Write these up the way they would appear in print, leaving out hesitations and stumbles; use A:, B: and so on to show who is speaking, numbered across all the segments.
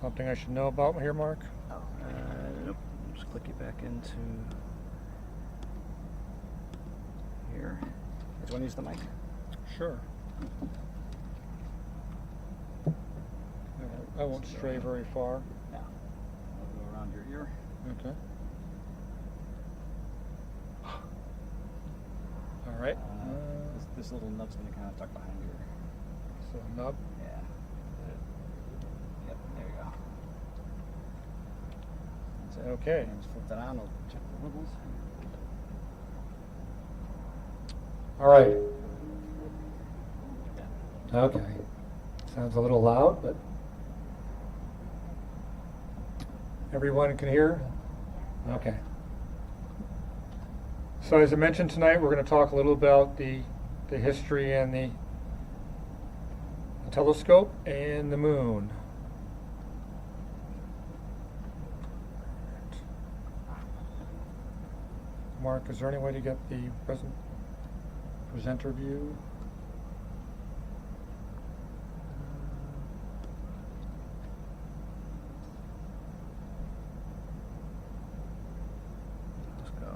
A: Something I should know about here, Mark?
B: Oh, nope. Just click it back into here. Do you want to use the mic?
A: Sure. I won't stray very far.
B: Yeah. I'll go around your ear.
A: Okay. All right.
B: This little nub's going to kind of tuck behind your ear.
A: So nub.
B: Yeah. Yep, there you go. That's it.
A: Okay.
B: And just flip that on. I'll check the wibbles.
A: All right.
B: Yeah.
A: Okay. Sounds a little loud, but everyone can hear? Okay. So as I mentioned tonight, we're going to talk a little about the history and the telescope and the moon. Mark, is there any way to get the presenter view?
B: Let's go.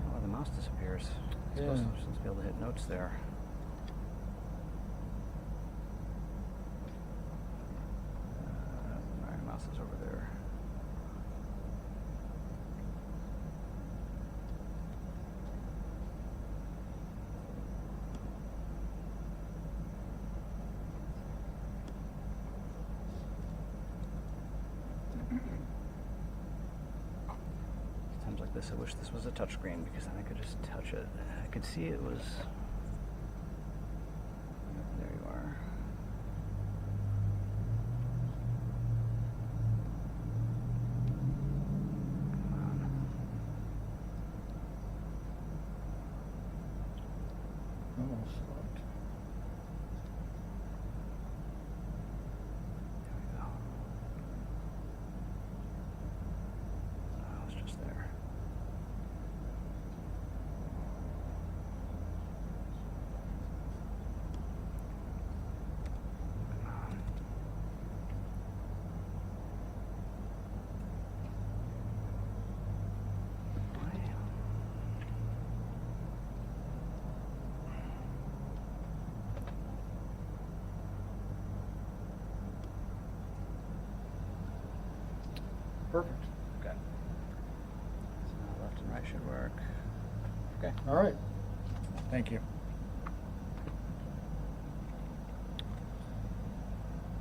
B: Oh, the mouse disappears. It's
A: Yeah.
B: supposed to be able to hit notes there. Alright, mouse is over there. Times like this, I wish this was a touchscreen because then I could just touch it. I could see it was. There you are. Come on.
A: Almost locked.
B: There we go. Oh, it's just there. Come on.
A: Perfect.
B: Okay. So now left and right should work. Okay.
A: All right. Thank you.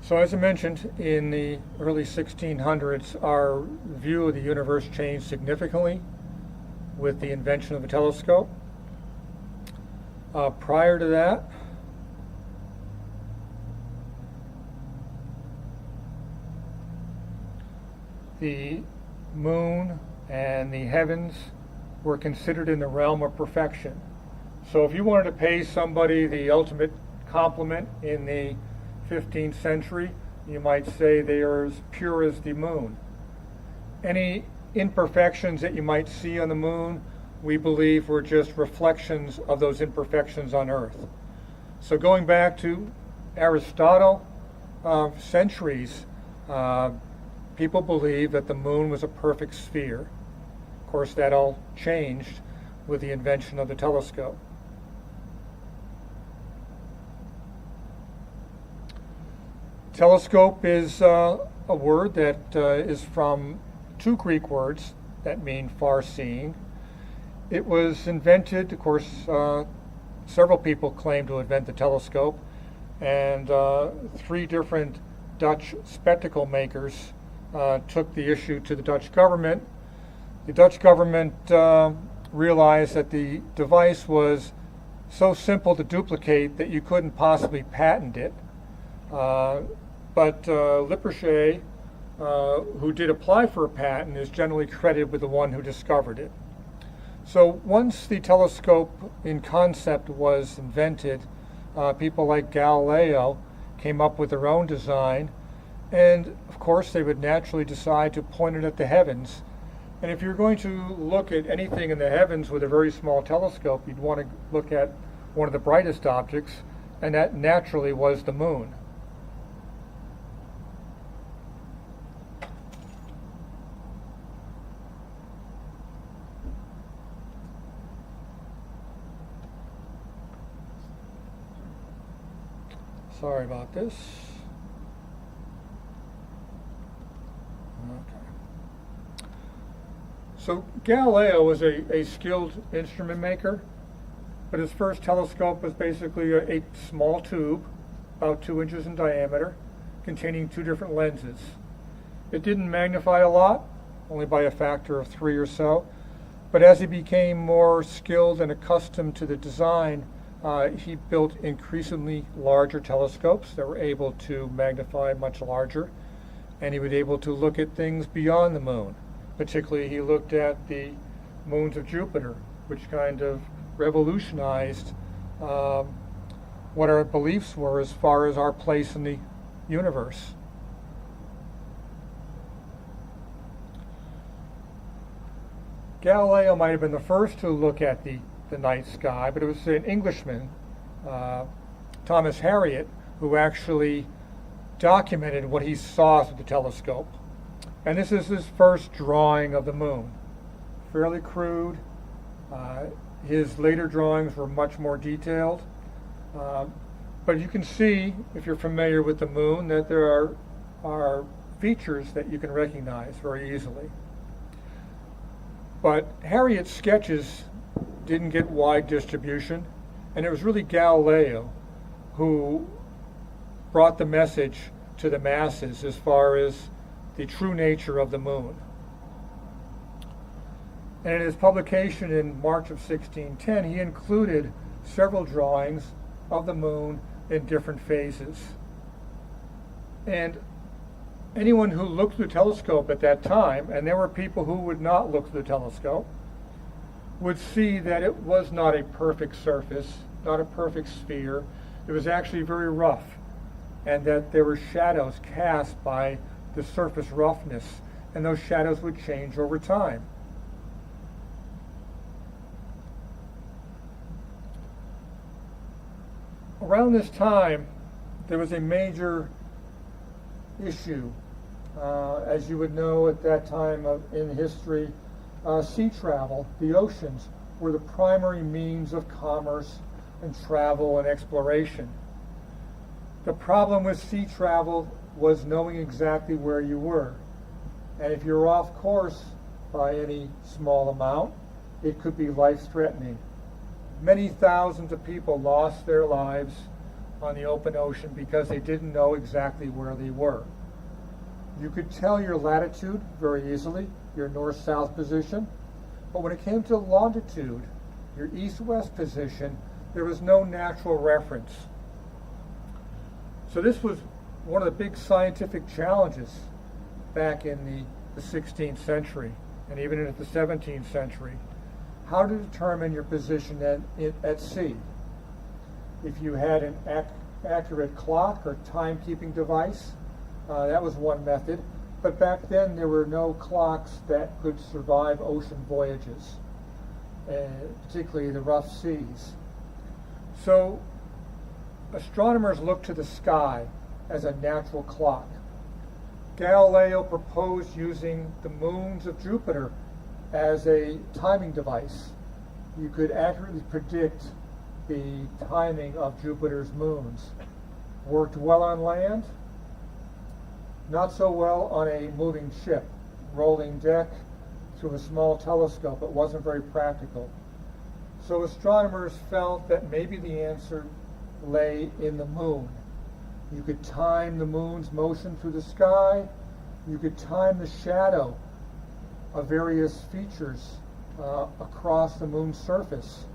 A: So as I mentioned, in the early 1600s, our view of the universe changed significantly with the invention of the telescope. Prior to that, the moon and the heavens were considered in the realm of perfection. So if you wanted to pay somebody the ultimate compliment in the 15th century, you might say they are as pure as the moon. Any imperfections that you might see on the moon, we believe were just reflections of those imperfections on Earth. So going back to Aristotle, centuries, people believed that the moon was a perfect sphere. Of course, that all changed with the invention of the telescope. Telescope is a word that is from two Greek words that mean far-seeing. It was invented, of course, several people claim to invent the telescope, and three different Dutch spectacle makers took the issue to the Dutch government. The Dutch government realized that the device was so simple to duplicate that you couldn't possibly patent it. But Lippershey, who did apply for a patent, is generally credited with the one who discovered it. So once the telescope in concept was invented, people like Galileo came up with their own design, and of course they would naturally decide to point it at the heavens. And if you're going to look at anything in the heavens with a very small telescope, you'd want to look at one of the brightest objects, and that naturally was the moon. Sorry about this. Okay. So Galileo was a skilled instrument maker, but his first telescope was basically a small tube, about 2 inches in diameter, containing 2 different lenses. It didn't magnify a lot, only by a factor of 3 or so, but as he became more skilled and accustomed to the design, he built increasingly larger telescopes that were able to magnify much larger, and he was able to look at things beyond the moon. Particularly, he looked at the moons of Jupiter, which kind of revolutionized what our beliefs were as far as our place in the universe. Galileo might have been the first to look at the night sky, but it was an Englishman, Thomas Harriot, who actually documented what he saw through the telescope. And this is his first drawing of the moon. Fairly crude. His later drawings were much more detailed. But you can see, if you're familiar with the moon, that there are features that you can recognize very easily. But Harriot's sketches didn't get wide distribution, and it was really Galileo who brought the message to the masses as far as the true nature of the moon. And in his publication in March of 1610, he included several drawings of the moon in different phases. And anyone who looked through the telescope at that time, and there were people who would not look through the telescope, would see that it was not a perfect surface, not a perfect sphere. It was actually very rough, and that there were shadows cast by the surface roughness, and those shadows would change over time. Around this time, there was a major issue. As you would know at that time in history, sea travel, the oceans, were the primary means of commerce and travel and exploration. The problem with sea travel was knowing exactly where you were. And if you're off course by any small amount, it could be life-threatening. Many thousands of people lost their lives on the open ocean because they didn't know exactly where they were. You could tell your latitude very easily, your north-south position, but when it came to longitude, your east-west position, there was no natural reference. So this was one of the big scientific challenges back in the 16th century and even into the 17th century. How to determine your position at sea. If you had an accurate clock or timekeeping device, that was one method. But back then there were no clocks that could survive ocean voyages, particularly the rough seas. So astronomers looked to the sky as a natural clock. Galileo proposed using the moons of Jupiter as a timing device. You could accurately predict the timing of Jupiter's moons. Worked well on land, not so well on a moving ship, rolling deck through a small telescope. It wasn't very practical. So astronomers felt that maybe the answer lay in the moon. You could time the moon's motion through the sky. You could time the shadow of various features across the moon's surface.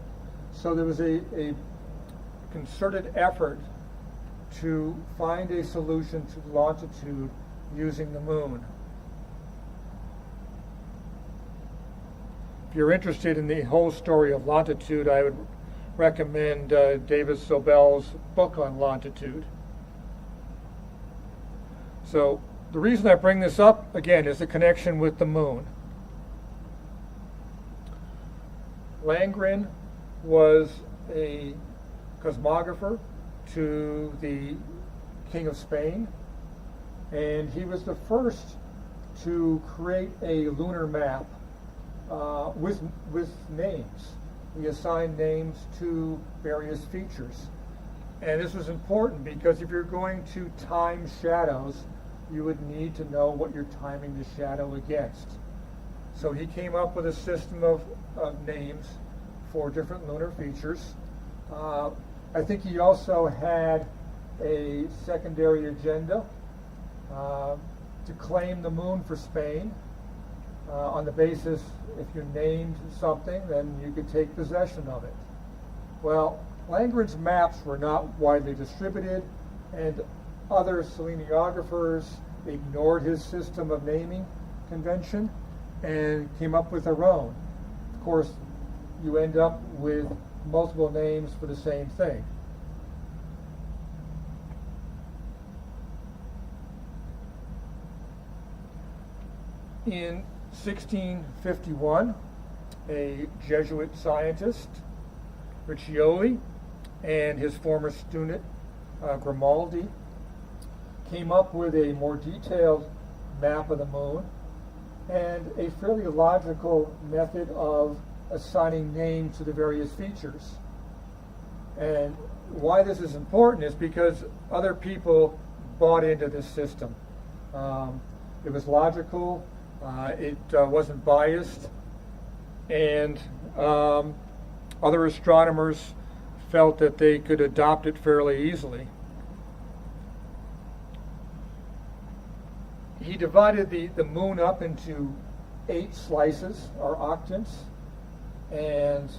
A: So there was a concerted effort to find a solution to longitude using the moon. If you're interested in the whole story of longitude, I would recommend David Sobel's book on longitude. So the reason I bring this up, again, is the connection with the moon. Landgren was a cosmographer to the King of Spain, and he was the first to create a lunar map with names. He assigned names to various features. And this was important because if you're going to time shadows, you would need to know what you're timing the shadow against. So he came up with a system of names for different lunar features. I think he also had a secondary agenda to claim the moon for Spain on the basis if you named something, then you could take possession of it. Well, Landgren's maps were not widely distributed, and other selenographers ignored his system of naming convention and came up with their own. Of course, you end up with multiple names for the same thing. In 1651, a Jesuit scientist, Riccioli, and his former student, Grimaldi, came up with a more detailed map of the moon and a fairly logical method of assigning names to the various features. And why this is important is because other people bought into this system. It was logical, it wasn't biased, and other astronomers felt that they could adopt it fairly easily. He divided the moon up into 8 slices, or octants, and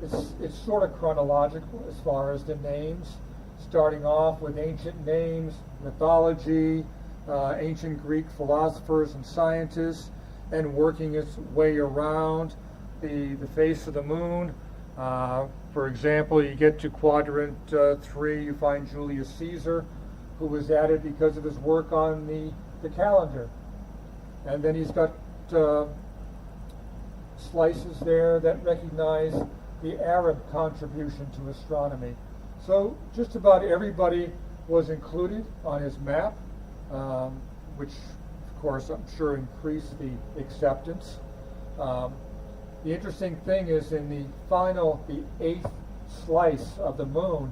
A: it's sort of chronological as far as the names, starting off with ancient names, mythology, ancient Greek philosophers and scientists, and working its way around the face of the moon. For example, you get to quadrant 3, you find Julius Caesar, who was added because of his work on the calendar. And then he's got slices there that recognize the Arab contribution to astronomy. So just about everybody was included on his map, which of course I'm sure increased the acceptance. The interesting thing is in the 8th slice of the moon,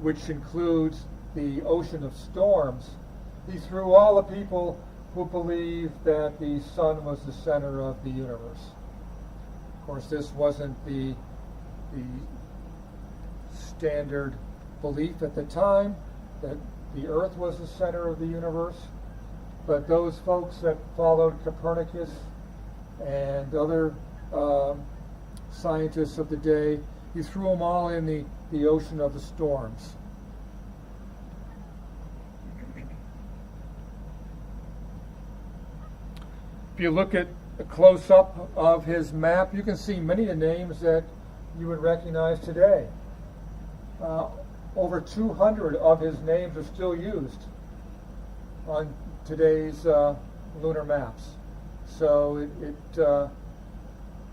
A: which includes the ocean of storms, he threw all the people who believed that the sun was the center of the universe. Of course, this wasn't the standard belief at the time, that the earth was the center of the universe, but those folks that followed Copernicus and other scientists of the day, he threw them all in the ocean of the storms. If you look at a close-up of his map, you can see many of the names that you would recognize today. Over 200 of his names are still used on today's lunar maps. So it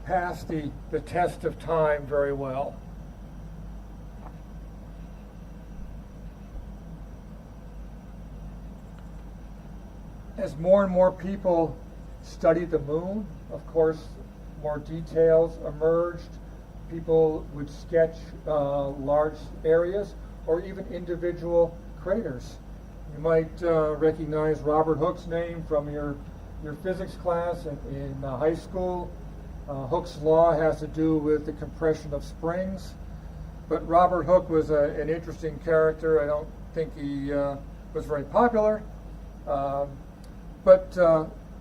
A: passed the test of time very well. As more and more people studied the moon, of course, more details emerged. People would sketch large areas or even individual craters. You might recognize Robert Hooke's name from your physics class in high school. Hooke's law has to do with the compression of springs. But Robert Hooke was an interesting character. I don't think he was very popular. But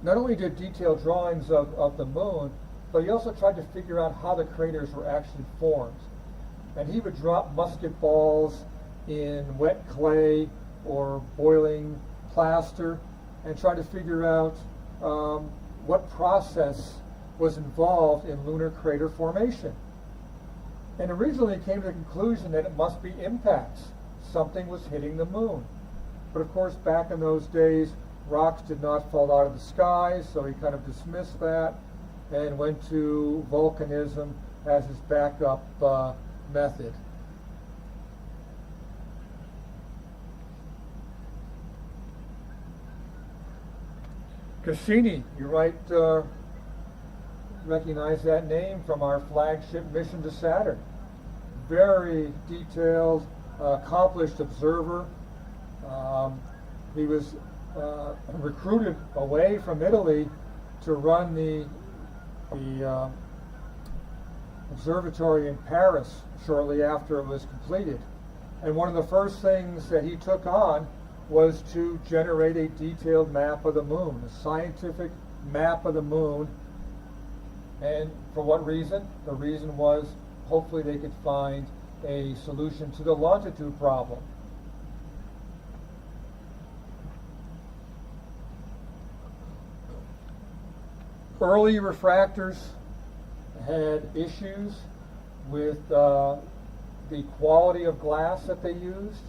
A: not only did detailed drawings of the moon, but he also tried to figure out how the craters were actually formed. And he would drop musket balls in wet clay or boiling plaster and try to figure out what process was involved in lunar crater formation. And originally it came to the conclusion that it must be impacts. Something was hitting the moon. But of course, back in those days, rocks did not fall out of the sky, so he kind of dismissed that and went to volcanism as his backup method. Cassini, you might recognize that name from our flagship mission to Saturn. Very detailed, accomplished observer. He was recruited away from Italy to run the observatory in Paris shortly after it was completed. And one of the first things that he took on was to generate a detailed map of the moon, a scientific map of the moon. And for what reason? The reason was hopefully they could find a solution to the longitude problem. Early refractors had issues with the quality of glass that they used,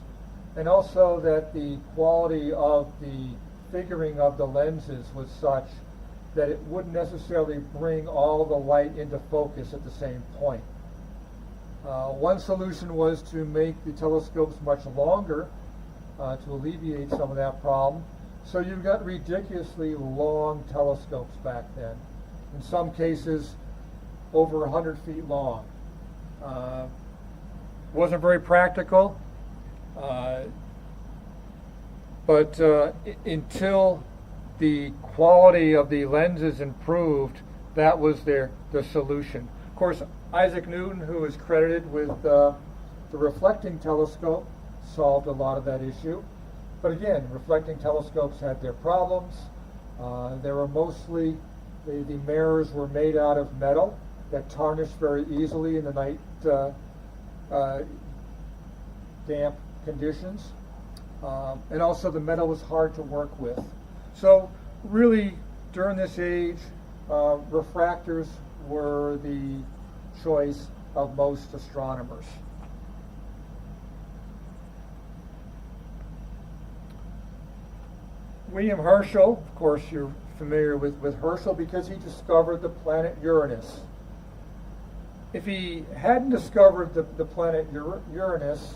A: and also that the quality of the figuring of the lenses was such that it wouldn't necessarily bring all the light into focus at the same point. One solution was to make the telescopes much longer to alleviate some of that problem. So you've got ridiculously long telescopes back then. In some cases, over 100 feet long. Wasn't very practical, but until the quality of the lenses improved, that was the solution. Of course, Isaac Newton, who is credited with the reflecting telescope, solved a lot of that issue. But again, reflecting telescopes had their problems. They were mostly, the mirrors were made out of metal that tarnished very easily in the night damp conditions. And also the metal was hard to work with. So really, during this age, refractors were the choice of most astronomers. William Herschel, of course you're familiar with Herschel because he discovered the planet Uranus. If he hadn't discovered the planet Uranus,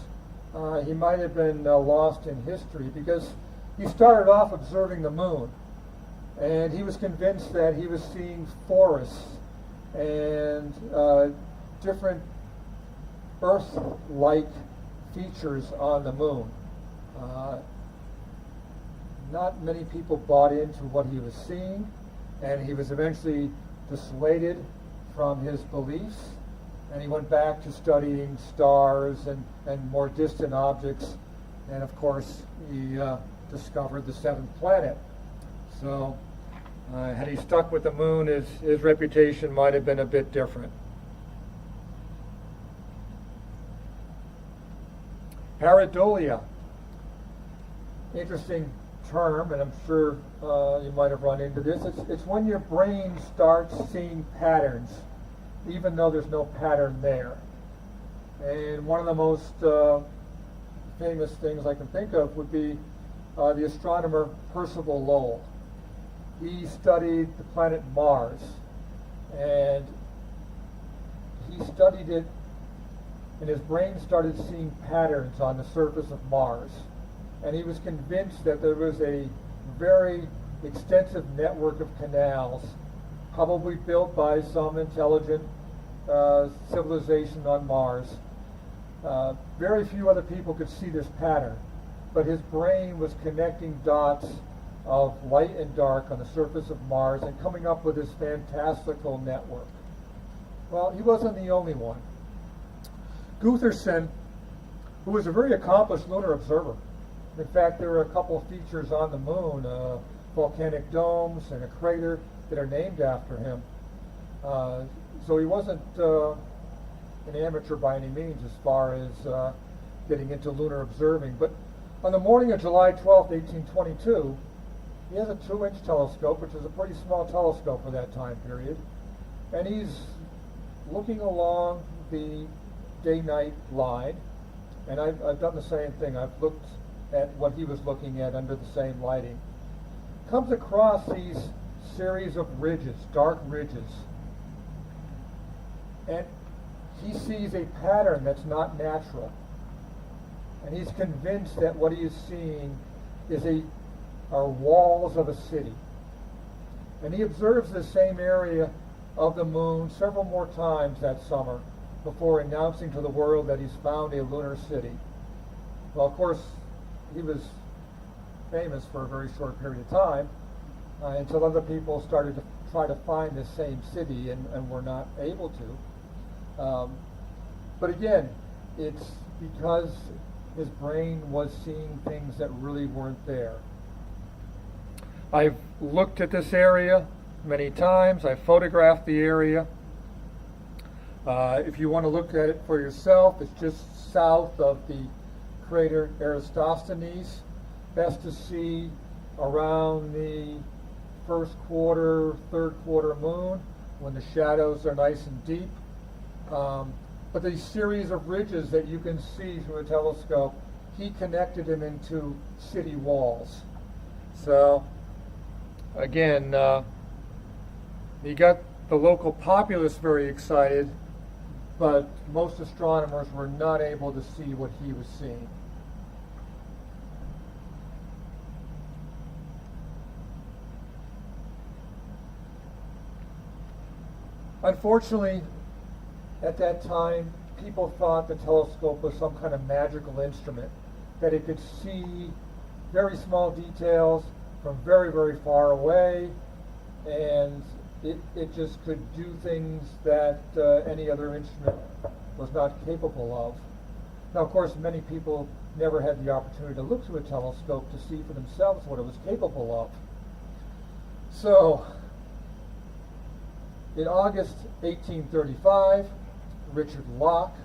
A: he might have been lost in history because he started off observing the moon, and he was convinced that he was seeing forests and different Earth-like features on the moon. Not many people bought into what he was seeing, and he was eventually dissuaded from his beliefs, and he went back to studying stars and more distant objects, and of course he discovered the seventh planet. So had he stuck with the moon, his reputation might have been a bit different. Pareidolia, interesting term, and I'm sure you might have run into this. It's when your brain starts seeing patterns, even though there's no pattern there. And one of the most famous things I can think of would be the astronomer Percival Lowell. He studied the planet Mars, and he studied it, and his brain started seeing patterns on the surface of Mars. And he was convinced that there was a very extensive network of canals, probably built by some intelligent civilization on Mars. Very few other people could see this pattern, but his brain was connecting dots of light and dark on the surface of Mars and coming up with this fantastical network. Well, he wasn't the only one. Gutherson, who was a very accomplished lunar observer. In fact, there are a couple of features on the moon, volcanic domes and a crater that are named after him. So he wasn't an amateur by any means as far as getting into lunar observing. But on the morning of July 12th, 1822, he has a 2-inch telescope, which is a pretty small telescope for that time period, and he's looking along the day-night line, and I've done the same thing. I've looked at what he was looking at under the same lighting. Comes across these series of ridges, dark ridges, and he sees a pattern that's not natural. And he's convinced that what he is seeing are walls of a city. And he observes the same area of the moon several more times that summer before announcing to the world that he's found a lunar city. Well, of course, he was famous for a very short period of time until other people started to try to find this same city and were not able to. But again, it's because his brain was seeing things that really weren't there. I've looked at this area many times. I've photographed the area. If you want to look at it for yourself, it's just south of the crater Eratosthenes. Best to see around the first quarter, third quarter moon when the shadows are nice and deep. But these series of ridges that you can see through a telescope, he connected them into city walls. So, again, he got the local populace very excited, but most astronomers were not able to see what he was seeing. Unfortunately, at that time, people thought the telescope was some kind of magical instrument, that it could see very small details from very, very far away, and it just could do things that any other instrument was not capable of. Now, of course, many people never had the opportunity to look through a telescope to see for themselves what it was capable of. So, in August 1835, Richard Locke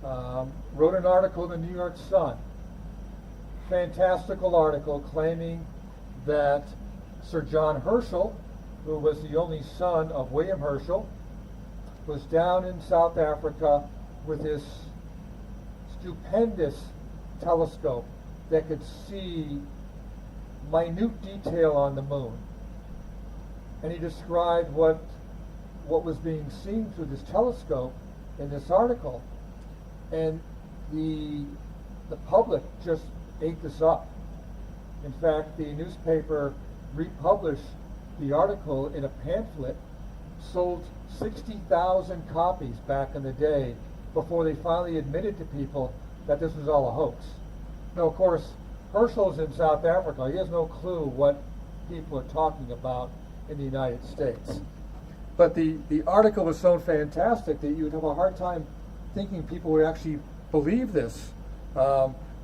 A: wrote an article in the New York Sun, fantastical article claiming that Sir John Herschel, who was the only son of William Herschel, was down in South Africa with this stupendous telescope that could see minute detail on the moon. And he described what was being seen through this telescope in this article, and the public just ate this up. In fact, the newspaper republished the article in a pamphlet, sold 60,000 copies back in the day before they finally admitted to people that this was all a hoax. Now, of course, Herschel's in South Africa. He has no clue what people are talking about in the United States. But the article was so fantastic that you would have a hard time thinking people would actually believe this.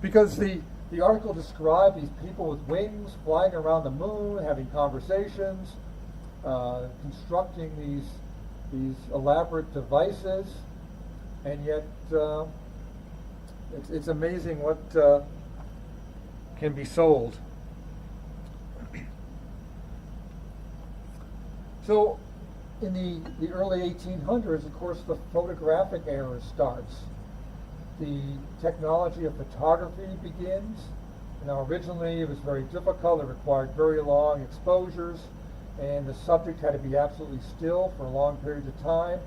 A: Because the article described these people with wings flying around the moon, having conversations, constructing these elaborate devices, and yet it's amazing what can be sold. So, in the early 1800s, of course, the photographic era starts. The technology of photography begins. Now, originally it was very difficult. It required very long exposures, and the subject had to be absolutely still for long periods of time.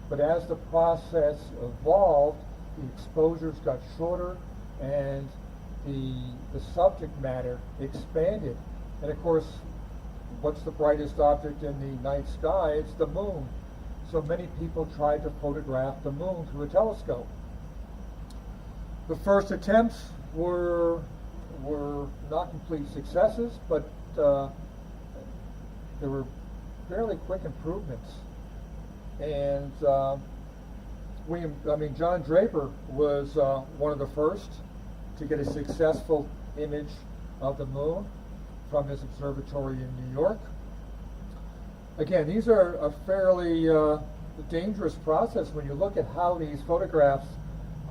A: But as the process evolved, the exposures got shorter, and the subject matter expanded. And of course, what's the brightest object in the night sky? It's the moon. So many people tried to photograph the moon through a telescope. The first attempts were not complete successes, but there were fairly quick improvements. And John Draper was one of the first to get a successful image of the moon from his observatory in New York. Again, these are a fairly dangerous process when you look at how these photographs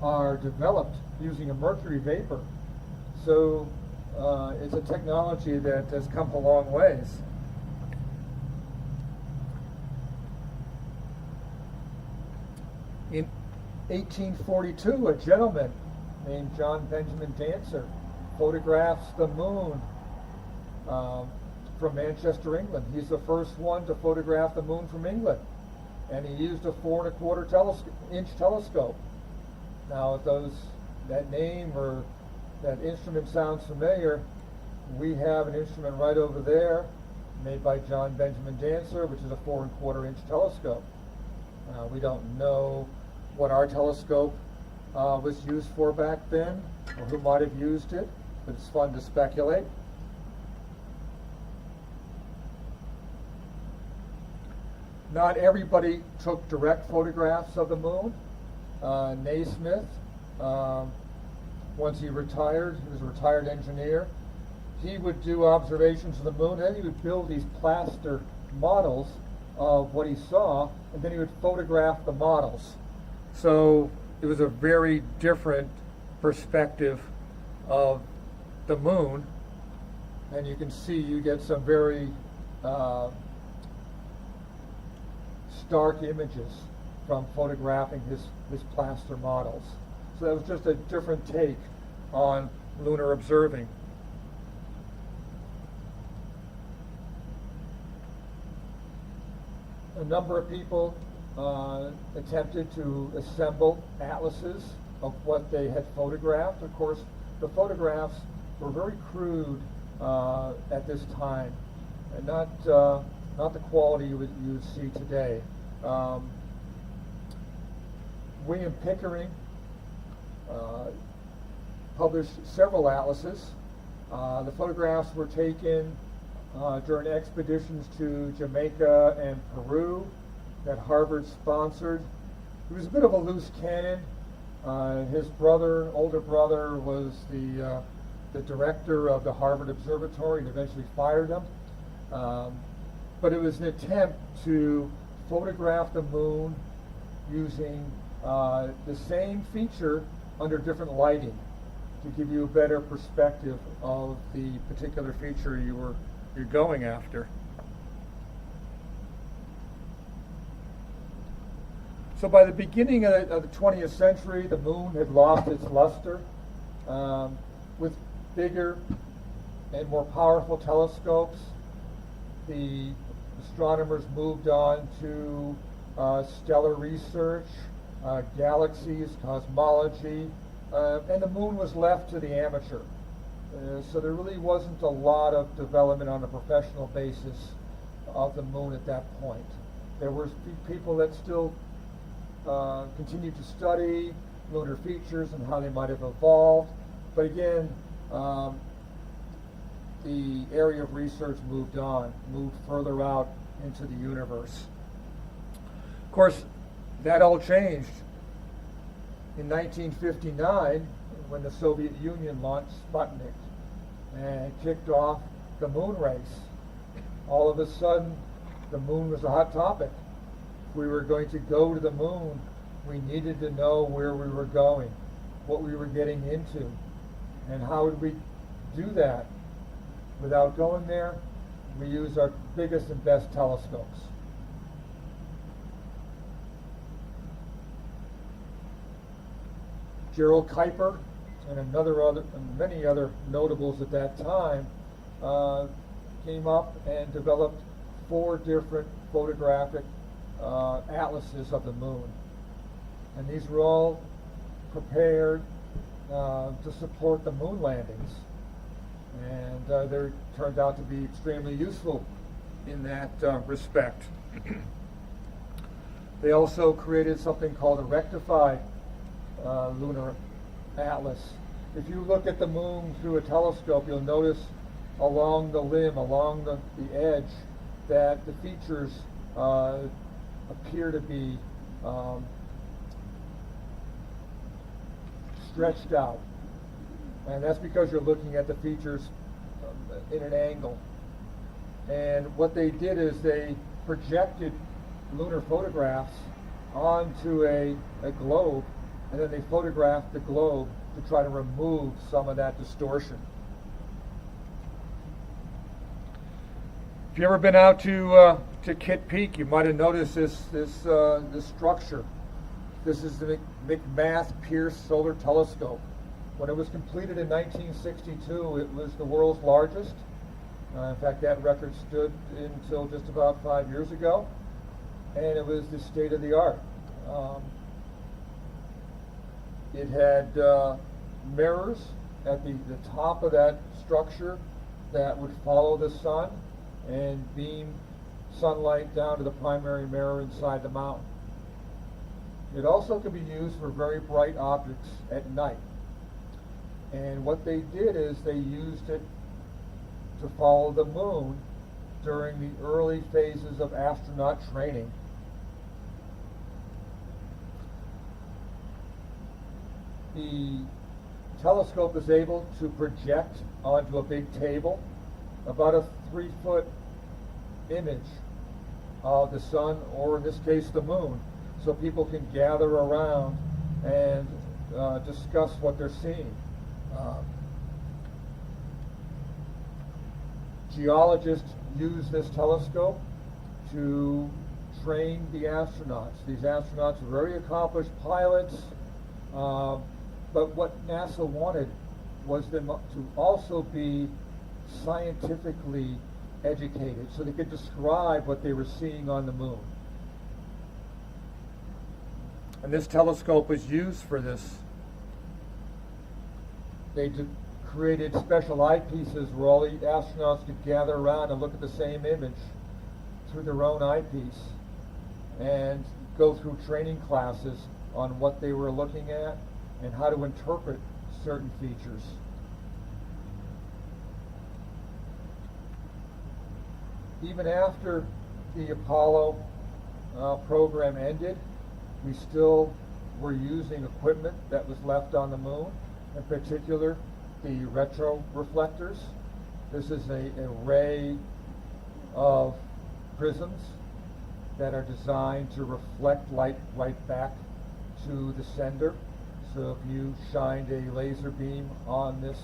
A: are developed using a mercury vapor. So it's a technology that has come a long ways. In 1842, a gentleman named John Benjamin Dancer photographs the moon from Manchester, England. He's the first one to photograph the moon from England, and he used a 4 1/4 inch telescope. Now, if that name or that instrument sounds familiar, we have an instrument right over there made by John Benjamin Dancer, which is a 4 1/4 inch telescope. We don't know what our telescope was used for back then, or who might have used it, but it's fun to speculate. Not everybody took direct photographs of the moon. Naismith, once he retired, he was a retired engineer, he would do observations of the moon, and then he would build these plaster models of what he saw, and then he would photograph the models. So it was a very different perspective of the moon, and you can see you get some very stark images from photographing his plaster models. So that was just a different take on lunar observing. A number of people attempted to assemble atlases of what they had photographed. Of course, the photographs were very crude at this time, and not the quality you would see today. William Pickering published several atlases. The photographs were taken during expeditions to Jamaica and Peru that Harvard sponsored. He was a bit of a loose cannon. His older brother, was the director of the Harvard Observatory and eventually fired him. But it was an attempt to photograph the moon using the same feature under different lighting to give you a better perspective of the particular feature you're going after. So by the beginning of the 20th century, the moon had lost its luster. With bigger and more powerful telescopes, the astronomers moved on to stellar research, galaxies, cosmology, and the moon was left to the amateur. So there really wasn't a lot of development on a professional basis of the moon at that point. There were people that still continued to study lunar features and how they might have evolved, but again, the area of research moved further out into the universe. Of course, that all changed in 1959 when the Soviet Union launched Sputnik and kicked off the moon race. All of a sudden, the moon was a hot topic. If we were going to go to the moon, we needed to know where we were going, what we were getting into, and how would we do that? Without going there, we use our biggest and best telescopes. Gerald Kuiper and many other notables at that time came up and developed 4 different photographic atlases of the moon. And these were all prepared to support the moon landings. And they turned out to be extremely useful in that respect. They also created something called a rectified lunar atlas. If you look at the moon through a telescope, you'll notice along the limb, along the edge, that the features appear to be stretched out. And that's because you're looking at the features in an angle. And what they did is they projected lunar photographs onto a globe and then they photographed the globe to try to remove some of that distortion. If you've ever been out to Kitt Peak, you might have noticed this structure. This is the McMath Pierce Solar Telescope. When it was completed in 1962, it was the world's largest. In fact, that record stood until just about 5 years ago, and it was the state of the art. It had mirrors at the top of that structure that would follow the sun and beam sunlight down to the primary mirror inside the mountain. It also could be used for very bright objects at night. And what they did is they used it to follow the moon during the early phases of astronaut training. The telescope is able to project onto a big table about a 3-foot image of the sun, or in this case the moon, so people can gather around and discuss what they're seeing. Geologists use this telescope to train the astronauts. These astronauts are very accomplished pilots, but what NASA wanted was them to also be scientifically educated so they could describe what they were seeing on the moon. And this telescope was used for this. They created special eyepieces where all the astronauts could gather around and look at the same image through their own eyepiece and go through training classes on what they were looking at and how to interpret certain features. Even after the Apollo program ended, we still were using equipment that was left on the moon, in particular the retroreflectors. This is an array of prisms that are designed to reflect light right back to the sender. So if you shined a laser beam on this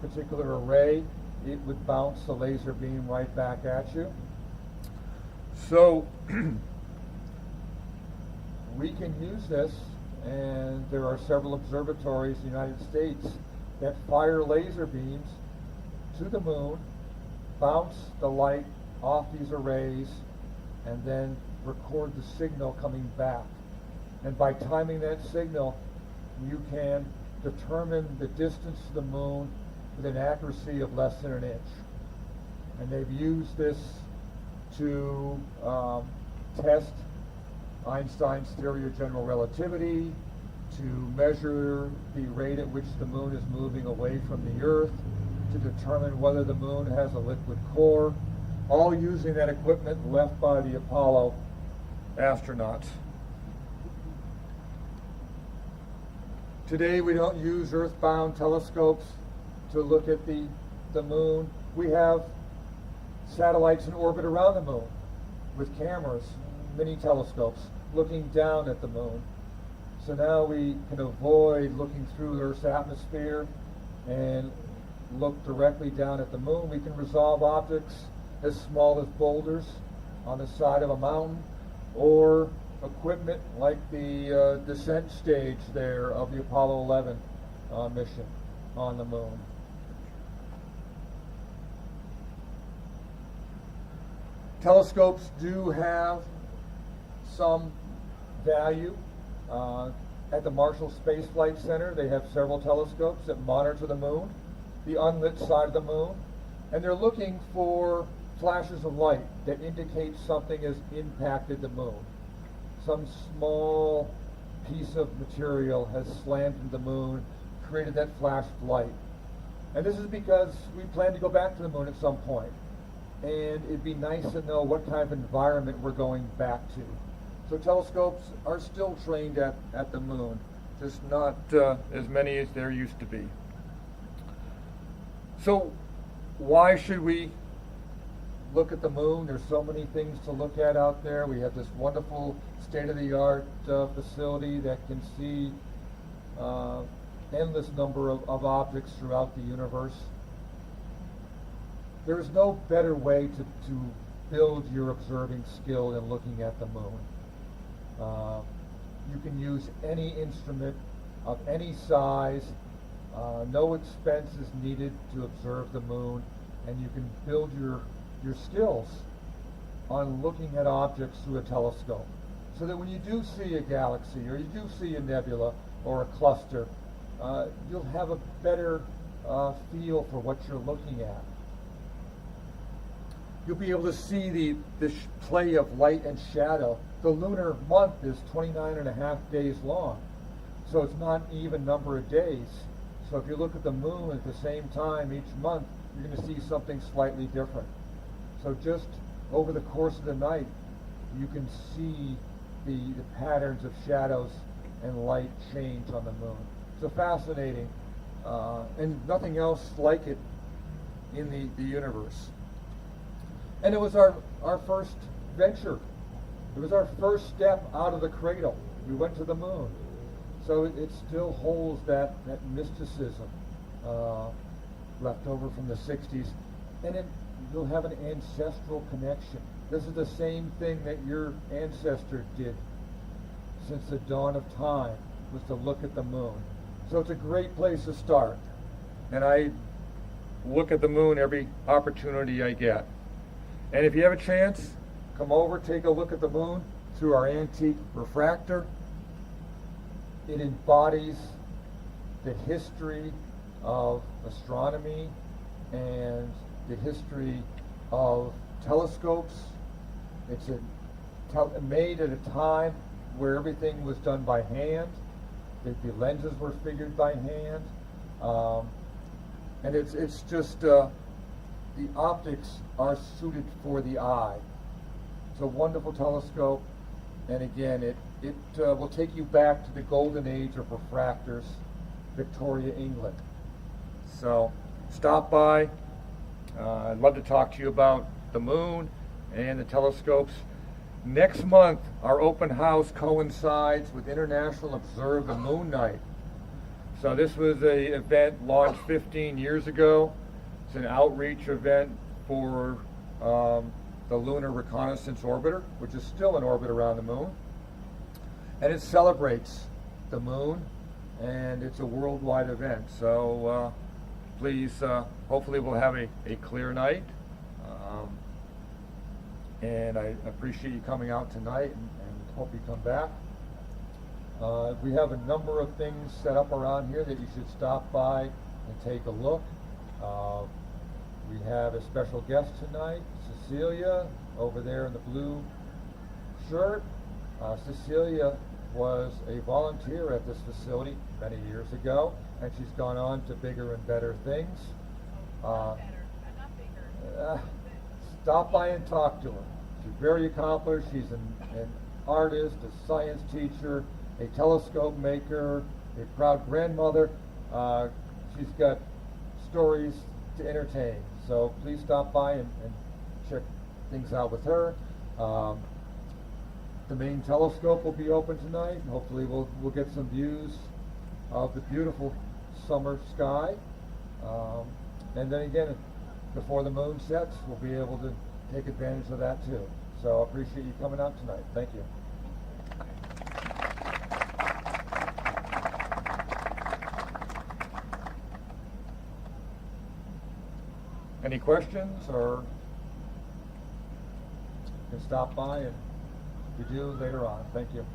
A: particular array, it would bounce the laser beam right back at you. So we can use this, and there are several observatories in the United States that fire laser beams to the moon, bounce the light off these arrays, and then record the signal coming back. And by timing that signal, you can determine the distance to the moon with an accuracy of less than an inch. And they've used this to test Einstein's theory of general relativity, to measure the rate at which the moon is moving away from the Earth, to determine whether the moon has a liquid core, all using that equipment left by the Apollo astronauts. Today we don't use earthbound telescopes to look at the moon. We have satellites in orbit around the moon with cameras, mini telescopes, looking down at the moon. So now we can avoid looking through Earth's atmosphere and look directly down at the moon. We can resolve objects as small as boulders on the side of a mountain, or equipment like the descent stage there of the Apollo 11 mission on the moon. Telescopes do have some value. At the Marshall Space Flight Center, they have several telescopes that monitor the moon, the unlit side of the moon, and they're looking for flashes of light that indicate something has impacted the moon. Some small piece of material has slammed into the moon, created that flash of light. And this is because we plan to go back to the moon at some point. And it'd be nice to know what kind of environment we're going back to. So telescopes are still trained at the moon, just not as many as there used to be. So why should we look at the moon? There's so many things to look at out there. We have this wonderful state-of-the-art facility that can see
C: endless number of objects throughout the universe. There is no better way to build your observing skill than looking at the moon. You can use any instrument of any size. No expense is needed to observe the moon, and you can build your skills on looking at objects through a telescope. So that when you do see a galaxy, or you do see a nebula, or a cluster, you'll have a better feel for what you're looking at. You'll be able to see the play of light and shadow. The lunar month is 29 and a half days long, so it's not an even number of days. So if you look at the moon at the same time each month, you're going to see something slightly different. So just over the course of the night, you can see the patterns of shadows and light change on the moon. So fascinating, and nothing else like it in the universe. And it was our first venture. It was our first step out of the cradle. We went to the moon. So it still holds that mysticism left over from the 60s. And you'll have an ancestral connection. This is the same thing that your ancestor did since the dawn of time, was to look at the moon. So it's a great place to start. And I look at the moon every opportunity I get. And if you have a chance, come over, take a look at the moon through our antique refractor. It embodies the history of astronomy and the history of telescopes. It's made at a time where everything was done by hand. The lenses were figured by hand. And it's just, the optics are suited for the eye. It's a wonderful telescope, and again, it will take you back to the golden age of refractors, Victoria, England. So stop by. I'd love to talk to you about the moon and the telescopes. Next month, our open house coincides with International Observe the Moon Night. So this was an event launched 15 years ago. It's an outreach event for the Lunar Reconnaissance Orbiter, which is still in orbit around the moon. And it celebrates the moon, and it's a worldwide event. So please, hopefully we'll have a clear night. And I appreciate you coming out tonight, and hope you come back. We have a number of things set up around here that you should stop by and take a look. We have a special guest tonight, Cecilia, over there in the blue shirt. Cecilia was a volunteer at this facility many years ago, and she's gone on to bigger and better things. Stop by and talk to her. She's very accomplished. She's an artist, a science teacher, a telescope maker, a proud grandmother. She's got stories to entertain. So please stop by and check things out with her. The main telescope will be open tonight, and hopefully we'll get some views of the beautiful summer sky. And then again, before the moon sets, we'll be able to take advantage of that too. So I appreciate you coming out tonight. Thank you. Any questions, or you can stop by, and if you do, later on. Thank you.